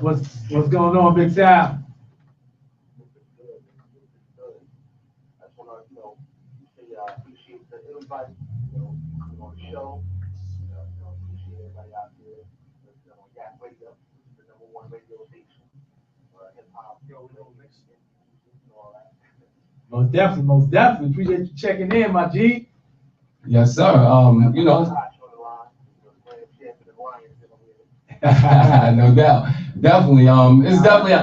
What's going on, Big Sal? Most definitely. Appreciate you checking in, my G. Yes, sir. No doubt. Definitely. It's definitely.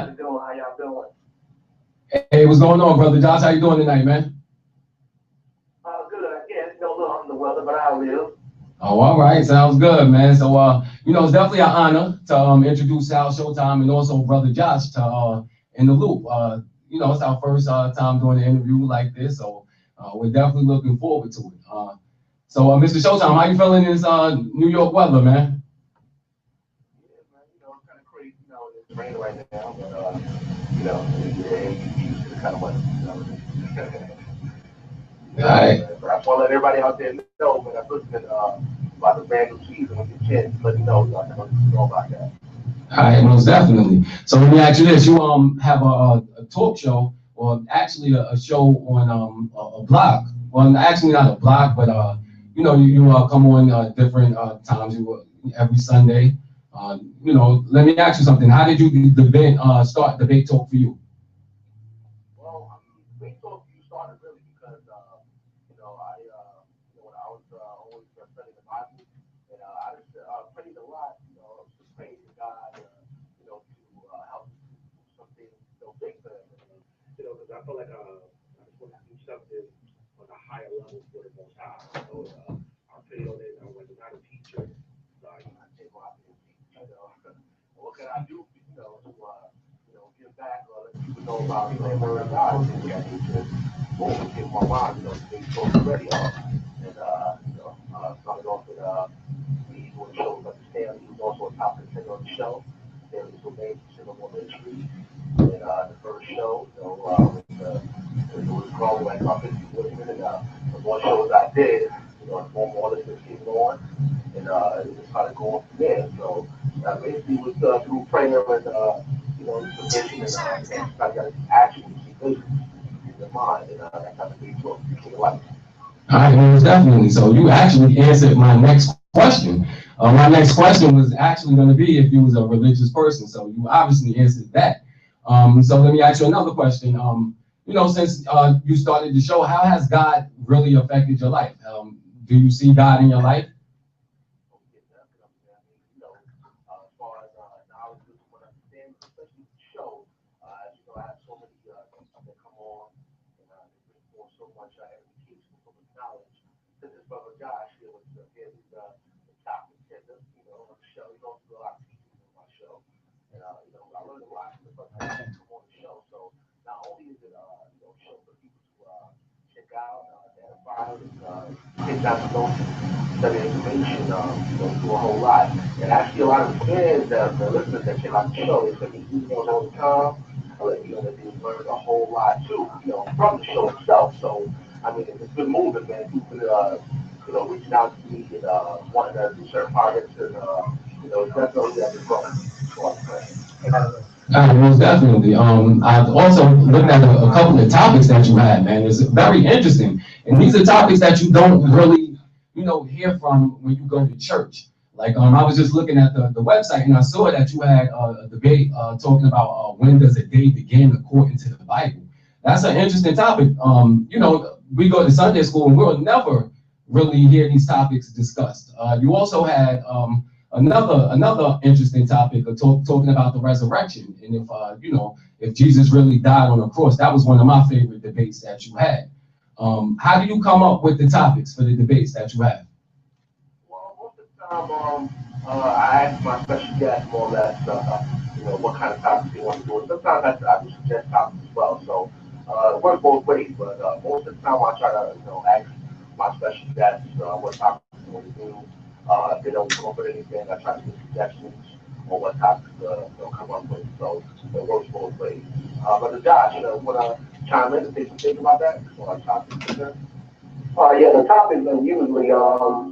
Hey, what's going on, brother Josh? How you doing tonight, man? Good. Yeah, it's a little under the weather, but I'll live. Oh, all right. Sounds good, man. So, it's definitely an honor to introduce Sal ShowTime and also brother Josh to in the loop. It's our first time doing an interview like this, so we're definitely looking forward to it. So, Mr. ShowTime, how you feeling in this New York weather, man? Yeah, man, it's kind of crazy. It's raining right now, but it's kind of weather. All right. But I want to let everybody out there know, man, I'm listening about the brand new season. When you get a chance, let me know. I know about that. All right, most definitely. So let me ask you this: you have a talk show, or actually a show on a blog. Well, actually not a blog, but you come on different times. Every Sunday. Let me ask you something. How did start debate talk for you? Well, debate talk you started really because when I was always studying the Bible, and I just prayed a lot, just praying to God, to help me do something big for them. Because I feel like I just want to do something on a higher level for the Most High. I prayed on it. I was not a teacher, so I take my what can I do, to give back or let people know about the word of God? And I need to get my mind, stay close to the radio. And started off with me doing shows like the Stanley, who's also a top contender on the show. Stanley's who made Single More Ministry. And the first show, it was growing like about 50 women. And the more shows I did, the more listeners came on. And it just started going from there. So basically, it was through prayer and submission and I got action, vision in the mind, and that kind of thing. So became life. All right, most definitely. So you actually answered my next question. My next question was actually going to be if you was a religious person. So you obviously answered that. So let me ask you another question. Since you started the show, how has God really affected your life? Do you see God in your life? As far as knowledge is what I understand, especially the show, I have so many people that come on and they bring forth so much edification, so much knowledge. This is brother Josh here with the topic on the show. Do a lot of teaching on my show, and I learned a lot from the brother Josh come on the show. So not only is it show for people to check out, edify, and take down the notes, study information, do a whole lot. And actually, a lot of the fans, the listeners that check out the show, they send me emails all the time. I let you know that they learned a whole lot too, from the show itself. So, I mean, it's been moving, man. People, reaching out to me and wanting to do certain projects, and it's definitely that it's growing. So I'm saying. Most definitely. I've also looked at a couple of topics that you had, man. It's very interesting, and these are topics that you don't really, hear from when you go to church. Like, I was just looking at the website and I saw that you had a debate talking about when does a day begin according to the Bible. That's an interesting topic. We go to Sunday school and we'll never really hear these topics discussed. You also had another interesting topic of talking about the resurrection and if Jesus really died on the cross. That was one of my favorite debates that you had. How do you come up with the topics for the debates that you have? Well, most of the time, I ask my special guests more or less, what kind of topics they want to do. And sometimes I do suggest topics as well. So it works both ways. But most of the time, I try to, ask my special guests what topics they want to do. If they don't come up with anything, I try to get suggestions on what topics they'll come up with. So it works both ways. But Josh, you want to chime in and say something about that? Or topics? Yeah, the topics are usually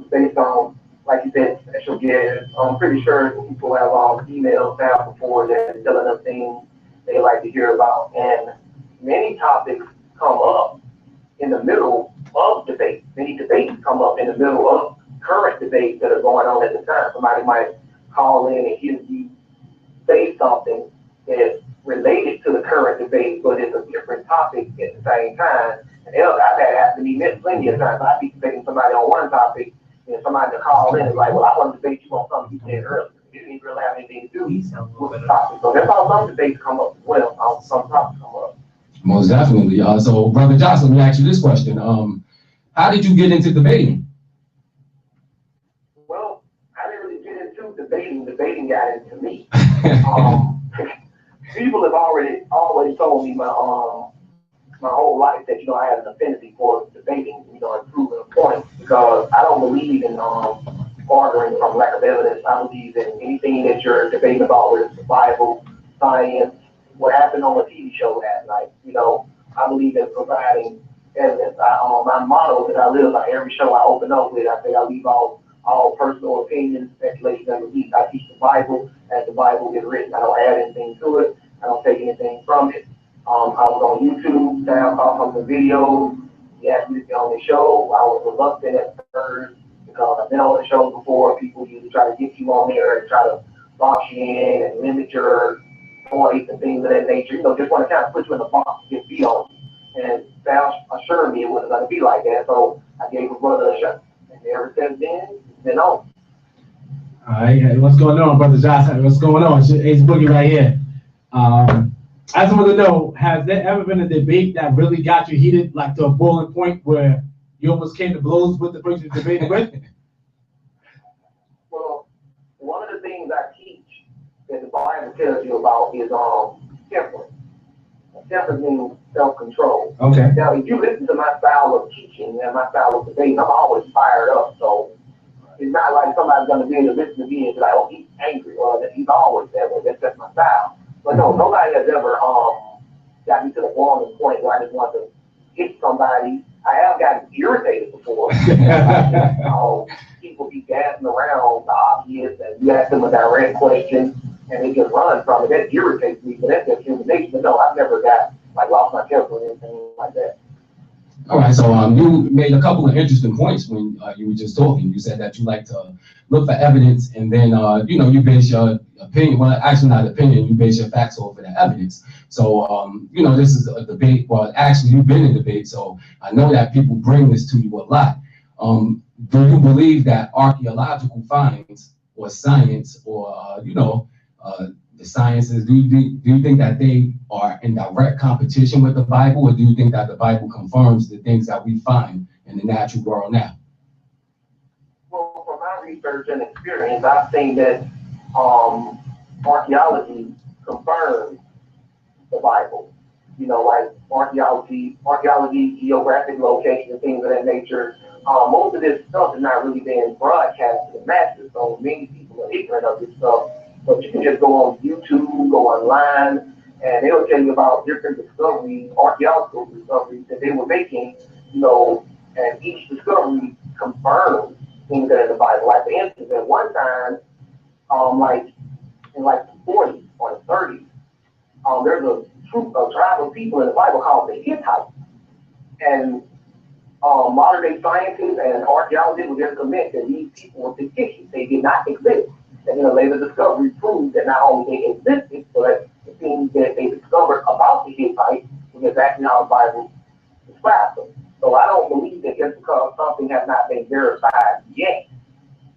based on like you said, special guests. I'm pretty sure people have emailed Sal before that telling them things they like to hear about. And many topics come up in the middle of debate. Many debates come up in the middle of current debates that are going on at the time. Somebody might call in and hear you say something that's related to the current debate, but it's a different topic at the same time. And I've had it happen to me plenty of times. I'd be debating somebody on one topic, and somebody to call in and like, well, I want to debate you on something you said earlier. It didn't even really have anything to do with the topic. So that's how some debates come up as well, how some topics come up. Most definitely. So, Brother Johnson, let me ask you this question. How did you get into debating? Well, I didn't really get into debating. Debating got into me. People have always told me my whole life that I had an affinity for debating, and proving a point, because I don't believe in arguing from lack of evidence. I believe in anything that you're debating about, whether it's the Bible, science, what happened on the TV show last night. I believe in providing evidence. My motto that I live by every show I open up with, I say I leave all personal opinions, speculation, and beliefs. I teach the Bible as the Bible is written. I don't add anything to it. I don't take anything from it. I was on YouTube, Sal saw some of the videos. He asked me to be on the show. I was reluctant at first because I've been on the show before. People usually try to get you on there and try to box you in and limit your voice and things of that nature. Just want to kind of put you in the box, get beat on you. And Sal assured me it wasn't going to be like that, so I gave his brother a shot. And ever since then, it's been on. All right, what's going on, Brother Johnson? What's going on? It's Ace Boogie right here. I just want to know, has there ever been a debate that really got you heated, like to a boiling point where you almost came to blows with the person you're debating with? Well, one of the things I teach that the Bible tells you about is temperance. Temperance means self-control. Okay. Now, if you listen to my style of teaching and my style of debating, I'm always fired up. So it's not like somebody's going to be able to listen to me and be like, oh, he's angry. Well, he's always that way. That's just my style. But no, nobody has ever got me to the boiling point where I just want to hit somebody. I have gotten irritated before. People be dancing around the obvious, and you ask them a direct question, and they just run from it. That irritates me, but that's just human nature. But no, I've never lost my temper or anything like that. All right, so you made a couple of interesting points when you were just talking. You said that you like to look for evidence, and then you base your opinion. Well, actually, not opinion. You base your facts off of the evidence. So this is a debate. Well, actually, you've been in debate, so I know that people bring this to you a lot. Do you believe that archaeological finds or science or the sciences, do you think that they are in direct competition with the Bible, or do you think that the Bible confirms the things that we find in the natural world now? Well, from my research and experience, I've seen that archaeology confirms the Bible. Like archaeology, geographic location, and things of that nature. Most of this stuff is not really being broadcast to the masses, so many people are ignorant of this stuff. But you can just go on YouTube, go online, and they'll tell you about different discoveries, archaeological discoveries that they were making, and each discovery confirms things that are in the Bible. Like, for instance, at one time, in the 40s or the 30s, there's a tribe of people in the Bible called the Hittites. And modern day scientists and archaeologists will just commit that these people were fictitious. They did not exist. And later discovery proved that not only they existed, but the things that they discovered about the Hittites was exactly how the Bible describes them. So I don't believe that just because something has not been verified yet,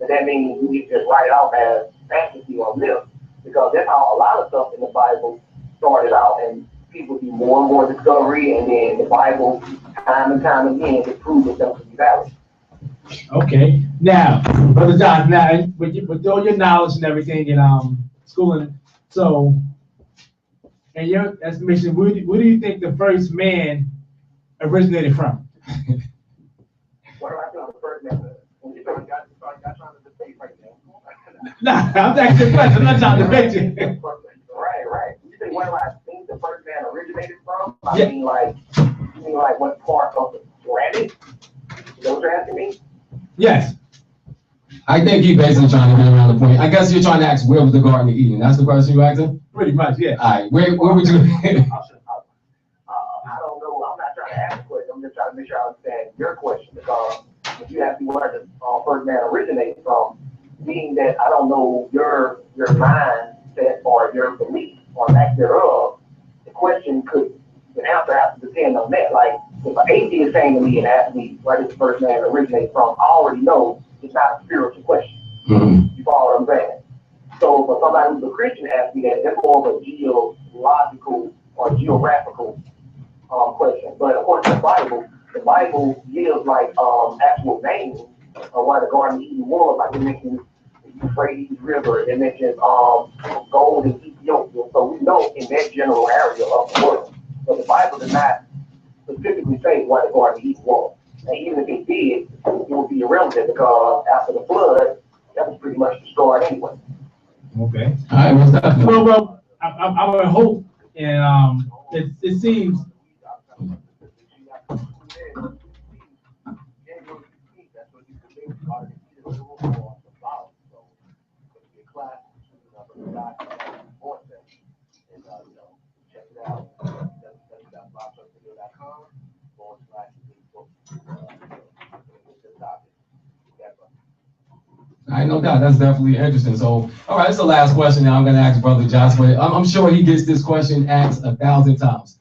that means we can just write it off as fantasy or myth, because that's how a lot of stuff in the Bible started out, and people do more and more discovery, and then the Bible, time and time again, it proves itself to be valid. Okay. Now, Brother John, now with all your knowledge and everything in schooling, so in your estimation, where do you think the first man originated from? What do I feel the first man? When you got trying to debate right now. Nah, I'm asking a question. I'm not trying to debate you. Right. You say, where do I think the first man originated from? I Yeah. mean, like what part of the planet? You know what you're asking me? Yes. I think he basically trying to get around the point. I guess you're trying to ask where was the Garden of Eden. That's the question you're asking? Pretty much, yeah. All right, where would you? I don't know. I'm not trying to ask a question. I'm just trying to make sure I understand your question because if you ask me where the first man originated from, meaning that I don't know your mindset or your belief or lack thereof, the question the answer has to depend on that. Like if an atheist came to me and asked me where did the first man originate from, I already know it's not a spiritual question. Mm-hmm. You follow what I'm saying? So for somebody who's a Christian asks me that, that's more of a geological or geographical question. But of course, the Bible gives like actual names of where the Garden of Eden was. Like it mentions the Euphrates River. It mentions gold in Ethiopia. So we know in that general area of the world. But the Bible does not specifically say where the Garden of Eden was. And even if it did, it would be irrelevant because after the flood, that was pretty much destroyed anyway. Okay. All right, what's that? Well, I would hope, and it seems. I no doubt that's definitely interesting. So, all right, that's the last question. Now I'm going to ask Brother Joshua. I'm sure he gets this question asked 1,000 times.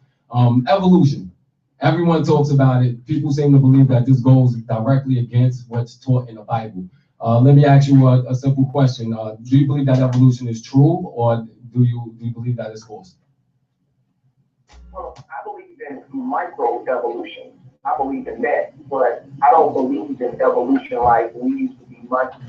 Evolution. Everyone talks about it. People seem to believe that this goes directly against what's taught in the Bible. Let me ask you a simple question. Do you believe that evolution is true, or do you believe that it's false? Well, I believe in microevolution. I believe in that, but I don't believe in evolution like we used to be monkeys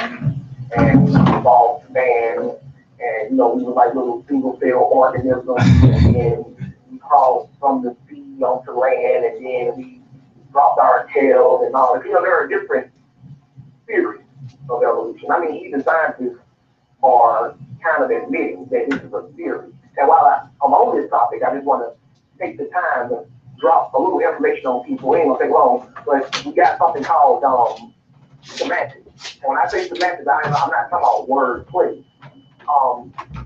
and we evolved to man, and we were like little single cell organisms, and we crawled from the sea onto land, and then we dropped our tails and all. There are different theories of evolution. I mean, even scientists are kind of admitting that this is a theory. And while I'm on this topic, I just want to take the time to drop a little information on people. We ain't gonna take long, but we got something called semantics. And when I say semantics, I'm not talking about word play.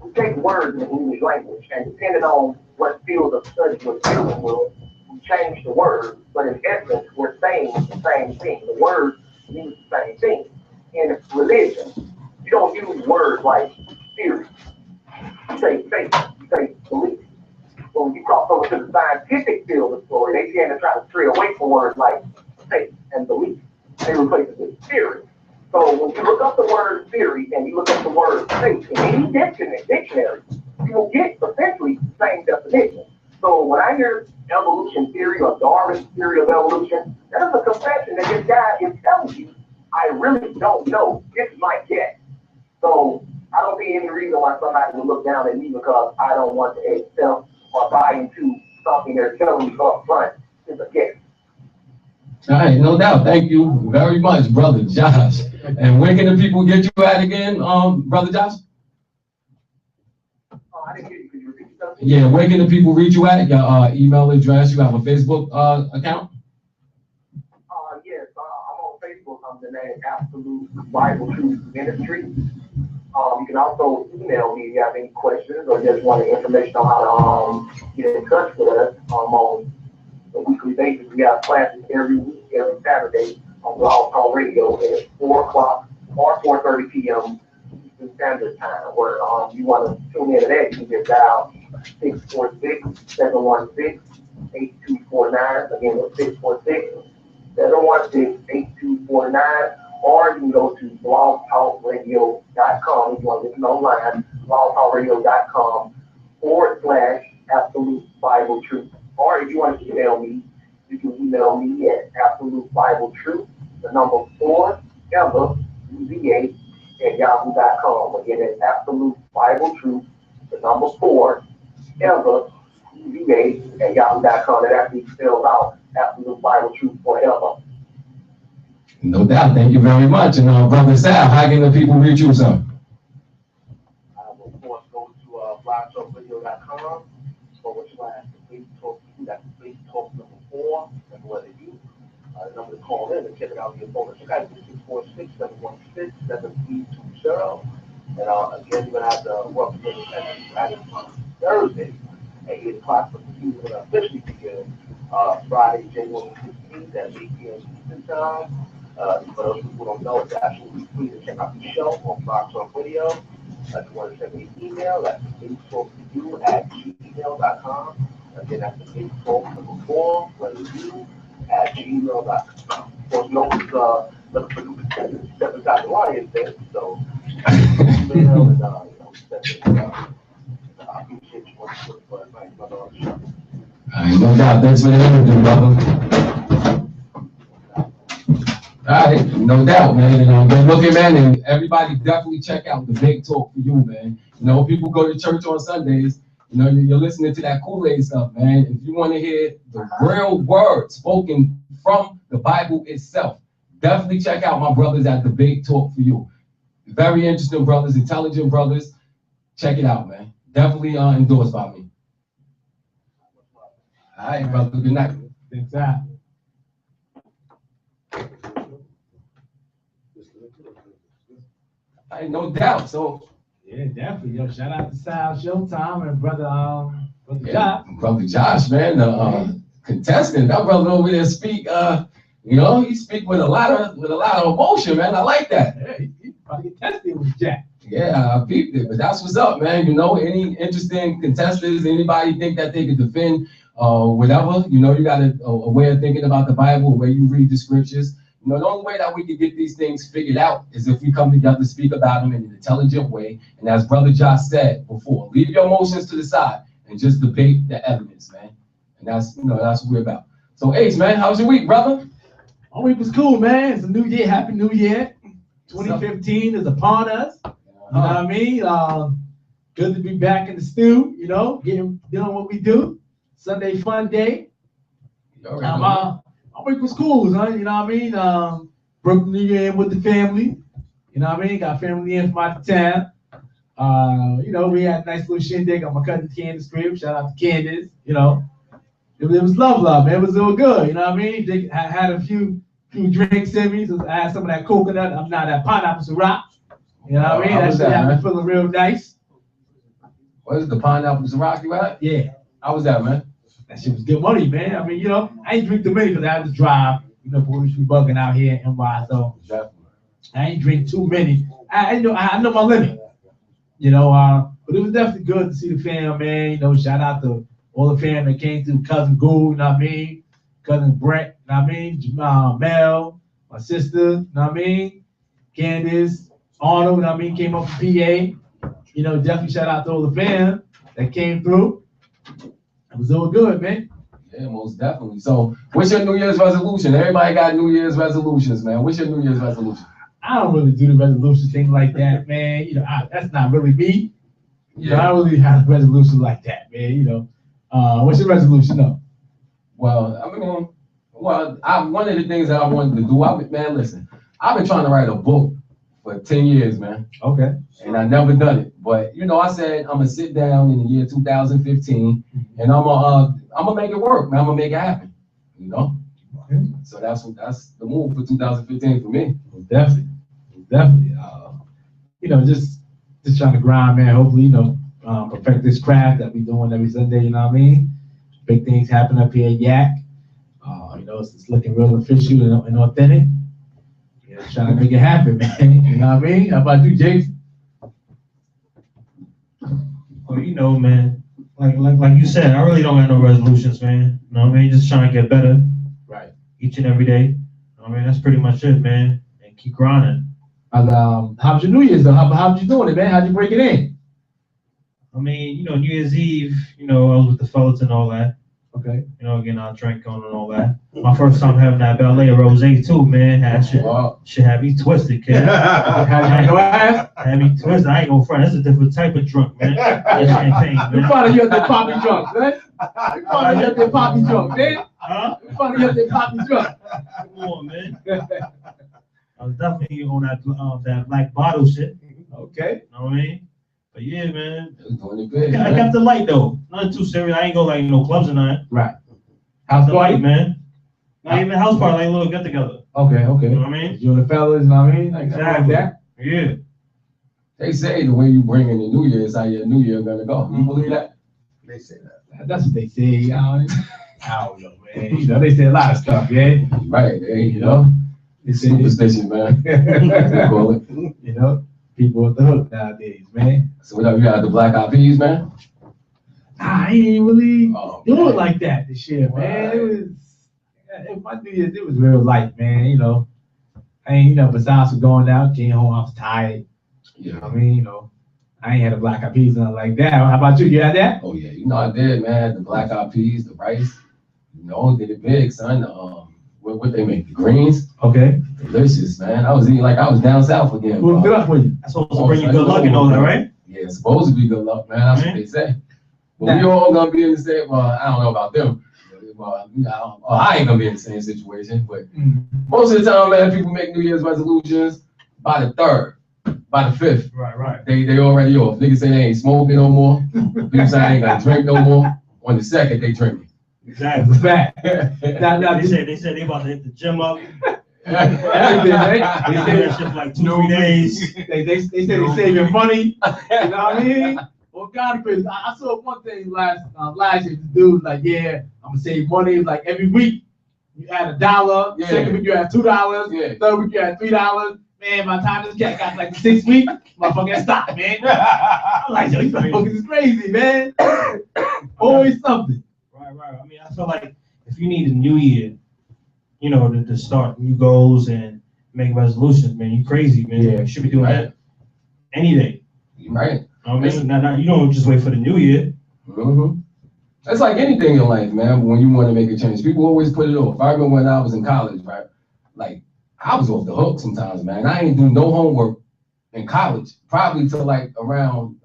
We take words in the English language, and depending on what field of study we're dealing with, we change the word, but in essence, we're saying the same thing. The word means the same thing. In religion, you don't use words like theory. You say faith, you say belief. But when you cross over to the scientific field of story, they tend to try to stray away from words like faith and belief. They replace it with theory. So when you look up the word theory and you look up the word faith in any dictionary, you will get essentially the same definition. So when I hear evolution theory or Darwin's theory of evolution, that is a confession that this guy is telling you, I really don't know. It's my guess. So I don't see any reason why somebody would look down at me because I don't want to accept or buy into something they're telling me up front. It's a guess. All right, no doubt. Thank you very much, Brother Josh. And where can the people get you at again, Brother Josh? I didn't hear you. Could you repeat yourself? Yeah, where can the people reach you at? Your email address. You have a Facebook account? Yes, I'm on Facebook. I'm the name Absolute Bible Truth Ministry. You can also email me if you have any questions or just want information on how to get in touch with us on a weekly basis. We have classes every week, every Saturday on Blog Talk Radio at 4 o'clock or 4:30 p.m. Eastern Standard Time. Where you want to tune in to that, you can just dial 646-716-8249. Again, it's 646-716-8249. Or you can go to blogtalkradio.com if you want to listen online, blogtalkradio.com/Absolute Bible Truth. Or if you want to email me, you can email me at Absolute Bible Truth, the number 4, Emma, UVA, at yahoo.com. Again, it's Absolute Bible Truth, the number 4, Emma, UVA, at yahoo.com. That actually spells out Absolute Bible Truth forever. No doubt. Thank you very much. And Brother Sal, how can the people reach you, sir? Of course, go to blogtalkradio.com. Faith Talk, that's Faith Talk number 4, and what they do. The number to call in and check it out on your phone. 846-716-7320. And again, you're going to have to work with the Thursday at 8 o'clock for the season will officially begin. Friday, January 16th at 8 p.m. Eastern Time. For those people who don't know, it's absolutely free to check out the show on Blog Talk Radio. If you want to send me an email, that's info4you@gmail.com. Again, that's info4you@gmail.com. Of course, no one's looking for new contestants, except Dr. Lion thing, so email and, I appreciate you for inviting me on the show. No doubt. Thanks for the interview, brother. All right, no doubt, man. And good looking, man. And everybody definitely check out the Big Talk for You, man. You know, people go to church on Sundays. You know, you're listening to that Kool-Aid stuff, man. If you want to hear the real word spoken from the Bible itself, definitely check out my brothers at the Big Talk for You. Very interesting brothers, intelligent brothers. Check it out, man. Definitely endorsed by me. All right, brother. Good night. Exactly. All right, no doubt. So, yeah, definitely. Yo, shout out to Sal ShowTime and brother yeah, Josh. Brother Josh, man, the contestant. That brother over there speak. You know, he speak with a lot of emotion, man. I like that. Yeah, he probably get tested with Jack. Yeah, I peeped it, but that's what's up, man. You know, any interesting contestants, anybody think that they could defend whatever, you know, you got a way of thinking about the Bible, a way you read the scriptures. You know, the only way that we can get these things figured out is if we come together, speak about them in an intelligent way. And as Brother Josh said before, leave your emotions to the side and just debate the evidence, man. And that's, you know, that's what we're about. So, Ace, man, how was your week, brother? My week was cool, man. It's a new year. Happy New Year. 2015 is upon us. You know what I mean? Good to be back in the stew, you know, doing what we do. Sunday fun day. My week was cool, huh? You know what I mean? Broke the New Year in with the family. You know what I mean? Got family in from out of town. You know, we had a nice little shindig on my cousin Candace's crib. Shout out to Candace. You know, it was love, man. It was all good. You know what I mean? I had a few drinks in me. So I had some of that coconut. I'm not that pineapple Ciroc. You know what I mean? That shit had me feeling real nice. What is the pineapple Ciroc you had? Yeah. How was that, man? That shit was good money, man. I mean, you know, I ain't drink too many because I had to drive. You know, boys be bugging out here in NY, so I ain't drink too many. I know my limit. You know, but it was definitely good to see the fam, man. You know, shout out to all the fam that came through. Cousin Gould, you know what I mean? Cousin Brett, you know what I mean? Mel, my sister, you know what I mean? Candace, Arnold, you know what I mean? Came up from PA. You know, definitely shout out to all the fam that came through. It was all good, man. Yeah, most definitely. So, what's your New Year's resolution? Everybody got New Year's resolutions, man. What's your New Year's resolution? I don't really do the resolution thing like that, man. You know, that's not really me. You know, I don't really have a resolution like that, man. You know, what's your resolution, though? Well, one of the things that I wanted to do, man, listen, I've been trying to write a book for 10 years, man. Okay. And I never done it. But, you know, I said I'm going to sit down in the year 2015 and I'm gonna make it work, man. I'm going to make it happen, you know? Okay. So that's the move for 2015 for me. Definitely. You know, just trying to grind, man. Hopefully, you know, perfect this craft that we doing every Sunday, you know what I mean? Big things happen up here at Yak. You know, it's looking real official and authentic. You know, trying to make it happen, man. You know what I mean? How about you, Jason? Well, you know, man, like you said, I really don't got no resolutions, man. You know what I mean? Just trying to get better. Right. Each and every day. You know what I mean? That's pretty much it, man. And keep grinding. How's your New Year's, though? How'd you doing it, man? How'd you break it in? I mean, you know, New Year's Eve, you know, I was with the fellas and all that. Okay. You know, getting our drink on and all that. My first time having that ballet rosé too, man. Shit had me twisted, kid. Had me twisted. I ain't gonna front. That's a different type of drunk, man. That's champagne, man. You found you up there poppy drunk, man. You found you up there poppy drunk, man. Huh? You found you up there poppy drunk. Come on, man. I was definitely on that black bottle shit. Okay. You know what I mean? But yeah, man. I kept the light though. Nothing too serious. I ain't go like no clubs or nothing. Right. House party, man. Not even house party, like a little get together. Okay, okay. You know what I mean? You and the fellas, you know what I mean? Like, Exactly. like that. Yeah. They say the way you bring in the New Year is how your New Year gonna go. You believe that? They say that. That's what they say. I don't know, man. You know, they say a lot of stuff, yeah. Right, you know. They say, Superstition, man. That's what they call it. you know, people with the hook nowadays, man. So what up, you got the Black Eyed Peas, man? I ain't really do man. it like that this year, man. My New Year's, it was real light, man. You know, I ain't, you know, besides for going out, came home, I was tired. You know what I mean? You know, I ain't had a Black Eyed Peas, nothing like that. How about you? You had that? Oh yeah, you know I did, man. The Black Eyed Peas, the rice, you know, did it big, son. What they make? The greens? Okay. Delicious, man. I was eating like I was down south again. Who hooked it up with you? That's supposed to bring you good luck and all that, right? Yeah, it's supposed to be good luck, man. That's what they say. But we all gonna be in the same. Well, I don't know about them. Well, I ain't gonna be in the same situation. But most of the time, man, people make New Year's resolutions by the 3rd, by the 5th. Right. They already off. Niggas say they ain't smoking no more. People say they ain't gonna drink no more. On the 2nd, they drinking. Exactly. Fact. They said they about to hit the gym up. Everything, right? They say that shit for like 2-3 days. They say they saving money. You know what I mean? Well, God, I saw one thing last year. The dude was like, yeah, I'm gonna save money. Like every week, you add $1. Yeah. Second week, you add $2. Yeah. Third week, you add $3. Man, by the time this cat got like 6 weeks, motherfucker stop, man. I'm like, yo, you motherfuckers is crazy, man. Always something. Right. I mean, I feel like if you need a new year, you know, to start new goals and make resolutions, man, you crazy, man. Yeah. You should be doing that any day. Right. I mean, now, you don't just wait for the new year. Mm-hmm. It's like anything in life, man. When you want to make a change, people always put it off. I remember when I was in college, right? Like, I was off the hook sometimes, man. I ain't do no homework in college, probably till like around,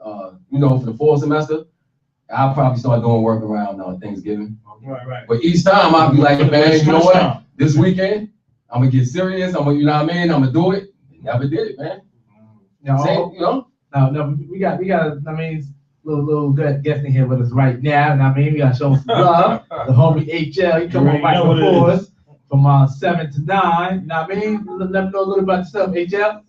you know, for the fall semester. I'll probably start doing work around Thanksgiving. Right. But each time I'll be like, man, you know what? This weekend, I'm gonna get serious. I'm gonna, you know what I mean? I'm gonna do it. Never did it, man. No, you know? No, we got. I mean, little good guest in here with us right now. And I mean, we got to show some love. The homie HL, he come on right before us from 7 to 9. You know what I mean? Let me know a little about yourself, HL.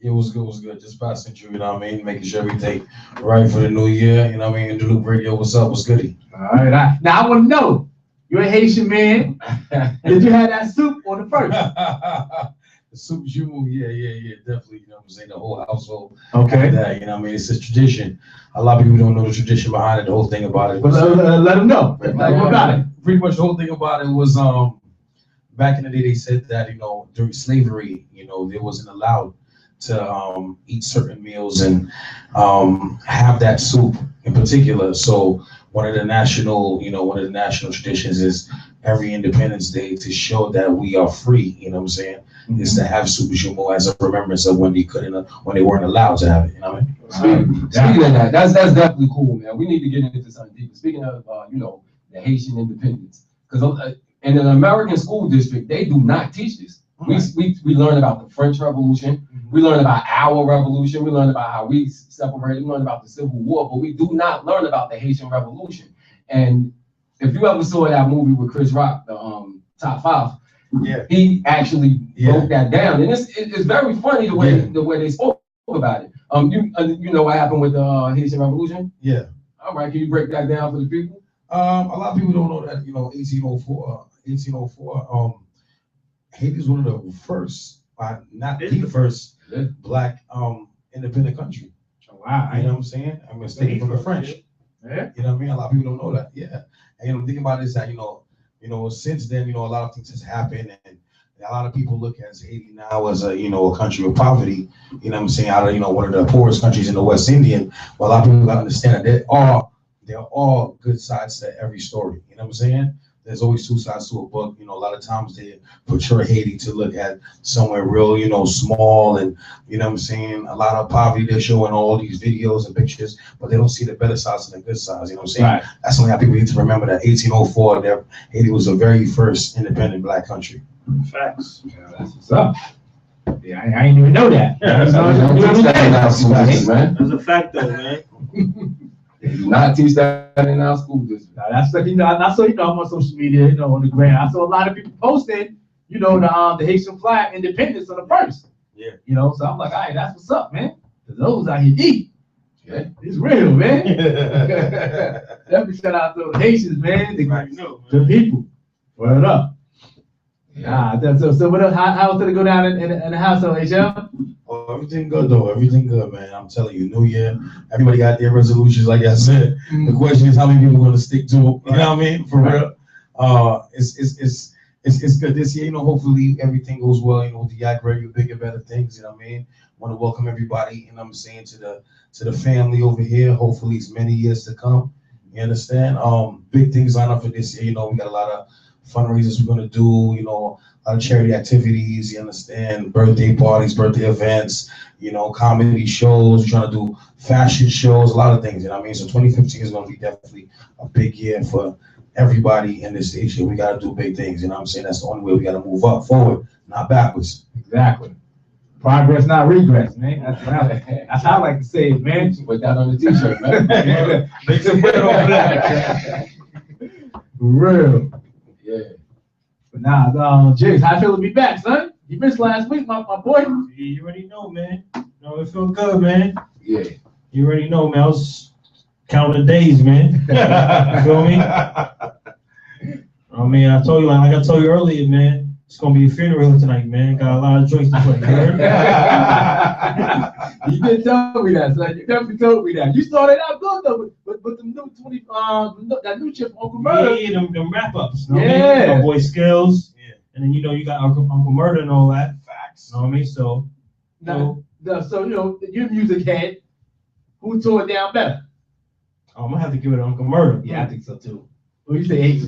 It was good. Just passing through, you know what I mean? Making sure everything right for the new year, you know what I mean? And the Loop Radio, what's up? What's goody? All right. Now I want to know, you're a Haitian man. Did you have that soup on the first? The soup jumeau, yeah, definitely. You know what I'm saying? The whole household. Okay. That, you know what I mean? It's a tradition. A lot of people don't know the tradition behind it, the whole thing about it. But let them know. Let them know about it. Pretty much the whole thing about it was, back in the day, they said that, you know, during slavery, you know, they wasn't allowed to eat certain meals and have that soup in particular. So one of the national traditions is every Independence Day to show that we are free, you know what I'm saying, is to have soup jumeau as a remembrance of when they weren't allowed to have it, you know what I mean? Speaking of that, that's definitely cool, man. We need to get into something deeper. Speaking of, you know, the Haitian independence, because in an American school district, they do not teach this. We learn about the French Revolution. We learn about our revolution. We learn about how we separated. We learn about the Civil War, but we do not learn about the Haitian Revolution. And if you ever saw that movie with Chris Rock, the Top 5, he actually broke that down, and it's very funny the way they spoke about it. You know what happened with the Haitian Revolution? Yeah. All right, can you break that down for the people? A lot of people don't know that, you know, 1804, Haiti is one of the first, not the first, black independent country. Oh, wow. You know what I'm saying? I'm gonna take it from the French. Yeah. You know what I mean? A lot of people don't know that. Yeah. And you know, thinking about it is that, you know, since then, you know, a lot of things has happened, and a lot of people look at Haiti now as a, you know, a country of poverty. You know what I'm saying? Out of, you know, one of the poorest countries in the West Indian. But a lot of people gotta understand that there are all good sides to every story. You know what I'm saying? There's always two sides to a book. You know, a lot of times they portray Haiti to look at somewhere real, you know, small, and, you know what I'm saying, a lot of poverty they're showing all these videos and pictures, but they don't see the better sides and the good sides. You know what I'm saying? Right. That's something that people need to remember, that 1804, Haiti was the very first independent black country. Facts. Yeah, that's what's up. Yeah, I didn't even know that. Yeah, Man. That's a fact, though, man. They do not teach that in our school district. Now, that's like, you know, I saw, you know, I'm on social media, you know, on the gram. I saw a lot of people posting, you know, the Haitian flag independence on the first. Yeah. You know, so I'm like, all right, that's what's up, man. Cause those out here eat. Yeah. It's real, man. Definitely shout out to the Haitians, man. The people. Word up. Yeah. So what else? How did it go down in the household, HL? Oh, everything good though. Everything good, man. I'm telling you, New Year. Everybody got their resolutions, like I said. The question is how many people are gonna stick to them. You know what I mean? For real. It's good this year. You know, hopefully everything goes well. You know, with the Yak Radio, bigger, better things. You know what I mean? Want to welcome everybody. You know what I'm saying, to the family over here. Hopefully, it's many years to come. You understand? Big things lined up for this year. You know, we got a lot of fundraisers we're gonna do. You know, a lot of charity activities. You understand? Birthday parties, birthday events. You know, comedy shows. We're trying to do fashion shows. A lot of things. You know what I mean? So 2015 is gonna be definitely a big year for everybody in this station. We got to do big things. You know what I'm saying? That's the only way we got to move up, forward, not backwards. Exactly. Progress, not regress, man. That's how I like to say it, man. Put that on the t-shirt, man. Make some bread over that. For real. Yeah. But nah, Jigs, how I feel to be back, son? You missed last week, my boy. You already know, man. No, it feel good, man. Yeah. You already know, man. I was counting days, man. You feel me? I mean, I told you, like I told you earlier, man, it's gonna be a funeral tonight, man. Got a lot of joints to play. You did tell me that, son. You definitely told me that. You started out good though, with the new 20, that new chip, Uncle Murder. Yeah, them wrap ups. Yeah. My boy Skills. Yeah. And then you got Uncle Murder and all that. Facts. You know what I mean? So So you know, your music head, who tore it down better? I'm gonna have to give it to Uncle Murder. Yeah, I think so too. What you say, H?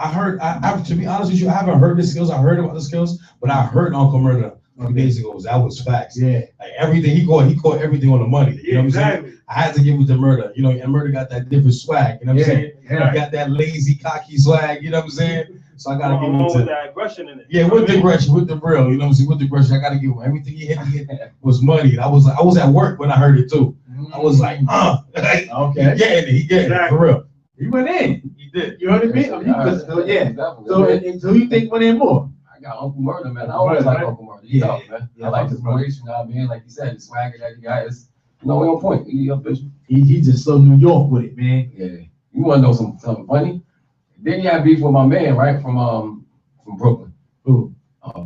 I to be honest with you, I haven't heard the Skills. I heard about the Skills, but I heard Uncle Murder a few days ago. That was facts. Yeah. Like everything he caught everything on the money. You know what I'm saying? I had to give it to Murder. You know, and Murder got that different swag. You know what I'm saying? Yeah. He got that lazy, cocky swag. You know what I'm saying? So I gotta give him to that aggression in it. yeah, with the aggression, with the real. You know what I'm saying? With the aggression, I gotta give him everything he hit was money. And I was at work when I heard it too. I was like, okay. He getting it for real. He went in. He did. You heard me? So you think went in more? I got Uncle Murder, man. I always like Uncle Murder. He's tough, man. Yeah, I like his voice, you know what I mean? Like you said, the swagger that he got is, you know, on point. He official. He just so New York with it, man. Yeah. You want to know something funny? Then he had beef with my man, right? From Brooklyn. Who?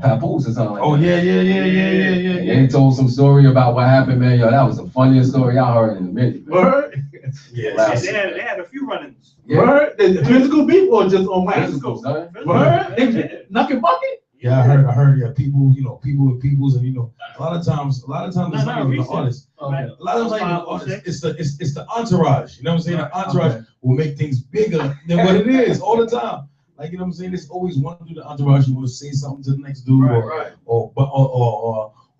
Papoose or something like Oh, that. yeah. And he told some story about what happened, man. Yo, that was the funniest story I heard in a minute. Man. Word? Yeah. They had a few run-ins. Yeah. Word? The physical beef or just on mic? Physical, son. Word? Knuckle bucket? Yeah, I heard, yeah, people, you know, people with peoples, and you know, a lot of times it's not even the artist. Okay. A lot of times the artist, it's the entourage. You know what I'm saying? The entourage will make things bigger than what it is all the time. Like, you know what I'm saying? There's always one dude in the entourage who will say something to the next dude, or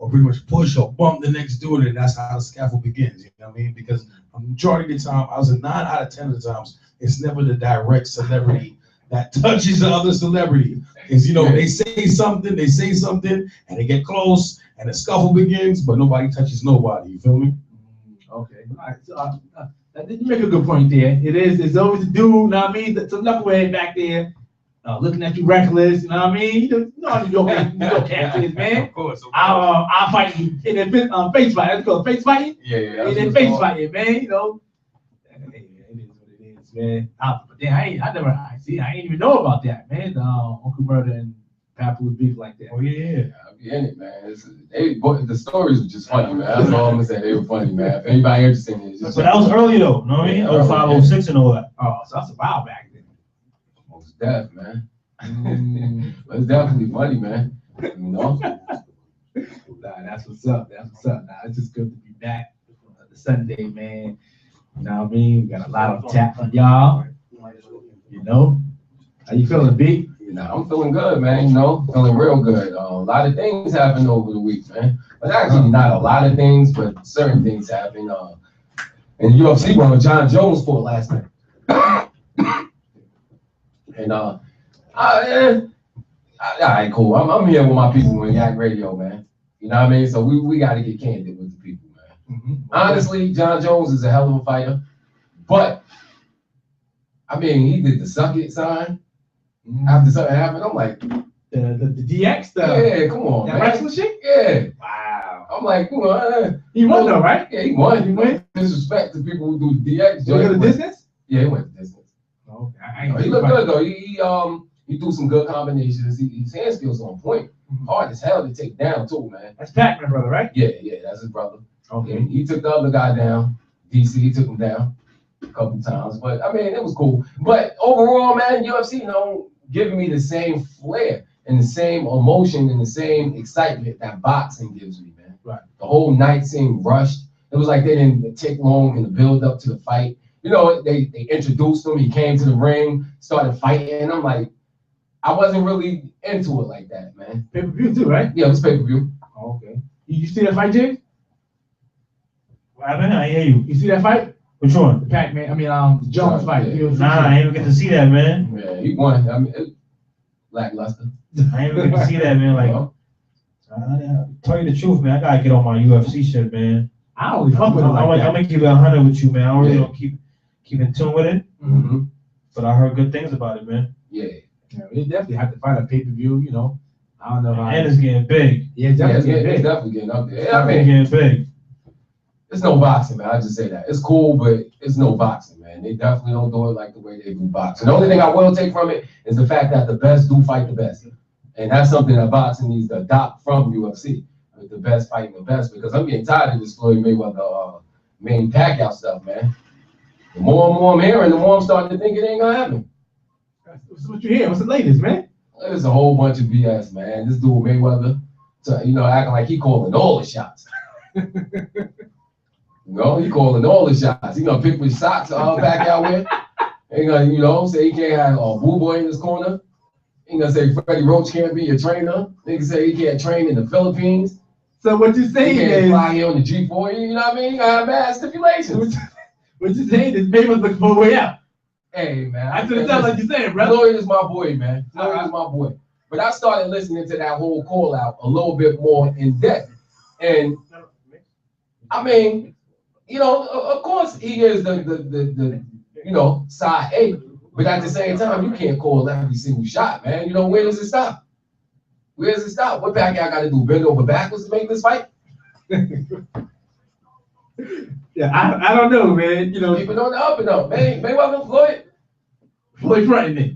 pretty much push or bump the next dude, and that's how the scaffold begins. You know what I mean? Because a majority of the time, I was 9 out of 10 of the times, it's never the direct celebrity that touches the other celebrity. Is, you know, they say something, and they get close, and the scuffle begins, but nobody touches nobody. You feel me? Okay. All right. So, you make a good point there. It's always a dude, you know what I mean? Some knucklehead back there, looking at you reckless, you know what I mean? You know New York cats is, man. Of course. I'll fight you in a face fight. That's called face fighting. Yeah. In a face fighting, man. You know. Hey, it is what it is, man. But then I ain't even know about that, man. Uncle Murder and Papoose beef like that. Oh yeah. I'll be in it, man. The stories were just funny, man. That's all I'm gonna say. They were funny, man. If anybody interested in it, just But that was early though, you know what I mean? 05, 06 and all that. Oh, so that's a while back then. most deaf, man. But it's definitely funny, man. You know? Nah, that's what's up. Nah, it's just good to be back on the Sunday, man. You know what I mean? We got a lot of tap from y'all. You know? How you feeling, B? I'm feeling good, man. You know, feeling real good. A lot of things happened over the week, man. But actually, not a lot of things, but certain things happened. In UFC, one John Jones fought last night. And all right, cool. I'm here with my people in Yak Radio, man. You know what I mean? So we got to get candid with the people, man. Mm-hmm. Honestly, John Jones is a hell of a fighter, but I mean, he did the suck it sign after something happened. I'm like, The DX, yeah, come on, that man. wrestling shit? Yeah. Wow. I'm like, come on. He won though, right? Yeah, he won. He won? Disrespect to people who do DX. Did he go the distance? Yeah, he went the distance. Okay. He looked good though. He threw some good combinations. His hand skills on point. Hard as hell to take down too, man. That's Pac-Man, brother, right? Yeah, that's his brother. Okay. And he took the other guy down. DC, he took him down a couple times. But I mean, it was cool. But overall, man, UFC don't give me the same flair and the same emotion and the same excitement that boxing gives me, man. Right. The whole night seemed rushed. It was like they didn't take long in the build up to the fight. You know, they introduced him. He came to the ring, started fighting. And I'm like, I wasn't really into it like that, man. Pay-per-view too, right? Yeah, it was pay-per-view. Oh, okay. You see that fight, James? What happened? I hear you. You see that fight? Which one? The Pac-Man, the Jones fight. Yeah. Nah, I ain't even get to see that, man. Yeah, he won. I mean, lackluster. I ain't even get to see that, man. Like, I tell you the truth, man. I gotta get on my UFC shit, man. I don't really fuck with it like that. I'm gonna keep it 100 with you, man. I really don't keep in tune with it. Mm-hmm. But I heard good things about it, man. Yeah. We definitely have to find a pay-per-view, you know. I don't know how. And it's getting big. Yeah, it's definitely It's definitely getting up there. Yeah, I mean, getting big. It's no boxing, man. I just say that. It's cool, but it's no boxing, man. They definitely don't do it like the way they do boxing. The only thing I will take from it is the fact that the best do fight the best. And that's something that boxing needs to adopt from UFC. With the best fighting the best, because I'm getting tired of this Floyd Mayweather main Pacquiao stuff, man. The more and more I'm hearing, the more I'm starting to think it ain't gonna happen. What's what you hear? What's the latest, man? There's a whole bunch of BS, man. This dude Mayweather, acting like he calling all the shots. He calling all the shots. He gonna pick which socks Pacquiao wear. He gonna, say he can't have a Boo Boy in his corner. He gonna say Freddie Roach can't be your trainer. He can say he can't train in the Philippines. So what you saying he can't is fly here on the G4. You know what I mean? He gotta have mad stipulations. What you saying is Mayweather looking for a way out. Hey man, I couldn't tell like you saying, brother. Floyd is my boy, man. Floyd is my boy. But I started listening to that whole call out a little bit more in depth. And I mean, of course he is the side A, but at the same time, you can't call every single shot, man. Where does it stop? Where does it stop? What Pacquiao got to do? Bend over backwards to make this fight? Yeah, I don't know, man. Keep it on the up and up, man. Mayweather, Floyd fronting it.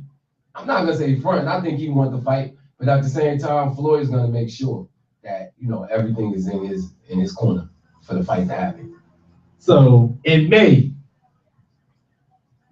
I'm not gonna say front. I think he wants to fight, but at the same time, Floyd's gonna make sure that everything is in his corner for the fight to happen. So in May,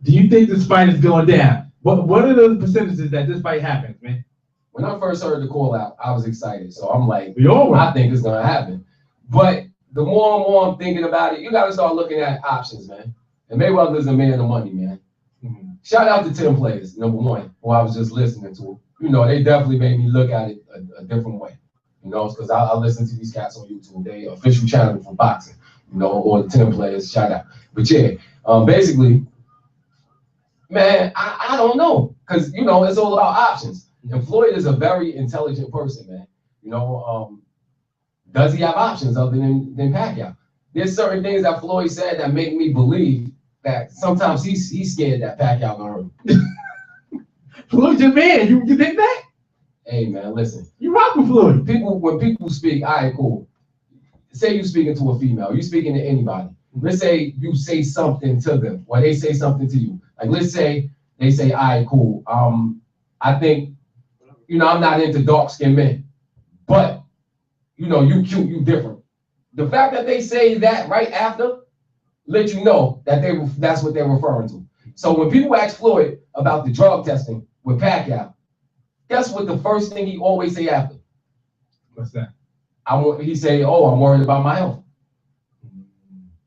do you think this fight is going down? What are the percentages that this fight happens, man? When I first heard the call out, I was excited. So I'm like, we all were. I think it's gonna happen. But the more and more I'm thinking about it, you gotta start looking at options, man. And Mayweather's a man of money, man. Mm-hmm. Shout out to 10 players, number one, who I was just listening to. They definitely made me look at it a different way. Because I listen to these cats on YouTube. They official channel for boxing, or the 10 players, shout out. But yeah, basically, man, I don't know. Because, it's all about options. And Floyd is a very intelligent person, man. Does he have options other than Pacquiao? There's certain things that Floyd said that make me believe that sometimes he's scared that Pacquiao gonna hurt him. Floyd's your man. You think that? Hey man, listen. You rock with Floyd. When people speak, all right, cool. Say you speaking to a female, you speaking to anybody. Let's say you say something to them, or they say something to you. Like let's say they say, all right, cool. I think, I'm not into dark-skinned men, but you cute, you different. The fact that they say that right after, let you know that that's what they're referring to. So when people ask Floyd about the drug testing with Pacquiao, guess what the first thing he always say after? What's that? He say, oh, I'm worried about my health.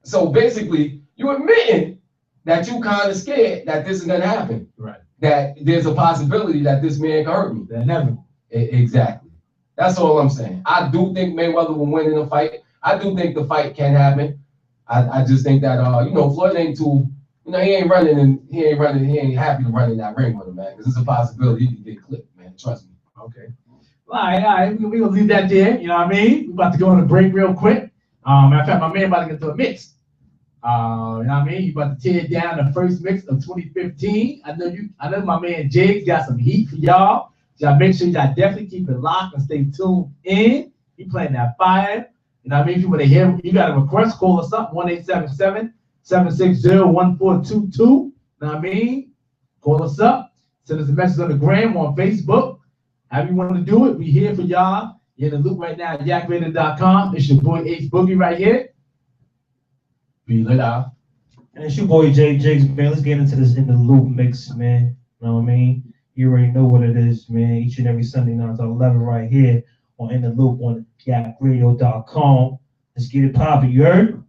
So basically, you admitting that you kind of scared that this is gonna happen. Right. That there's a possibility that this man can hurt me. That never. Exactly. That's all I'm saying. I do think Mayweather will win in a fight. I do think the fight can happen. I just think that Floyd ain't too, he ain't happy to run in that ring with him, man. Because it's a possibility he can get clipped, man. Trust me. Okay. All right. We're gonna leave that there. You know what I mean? We're about to go on a break real quick. Matter of fact, my man about to get to a mix. You know what I mean? You about to tear down the first mix of 2015. I know my man Jiggs got some heat for y'all. Y'all make sure y'all definitely keep it locked and stay tuned in. We playing that fire. You know what I mean? If you want to hear, you got a request, call us up, 1-877-760-1422. You know what I mean? Call us up. Send us a message on the gram, on Facebook. However you want to do it, we here for y'all. You're in the loop right now at yakradio.com. It's your boy Ace Boogie right here. Be lit out. And it's your boy Jay Jigs, man. Let's get into this In the Loop mix, man. You know what I mean? You already know what it is, man. Each and every Sunday night to 11 right here on In the Loop on yakradio.com. Let's get it poppin', you heard?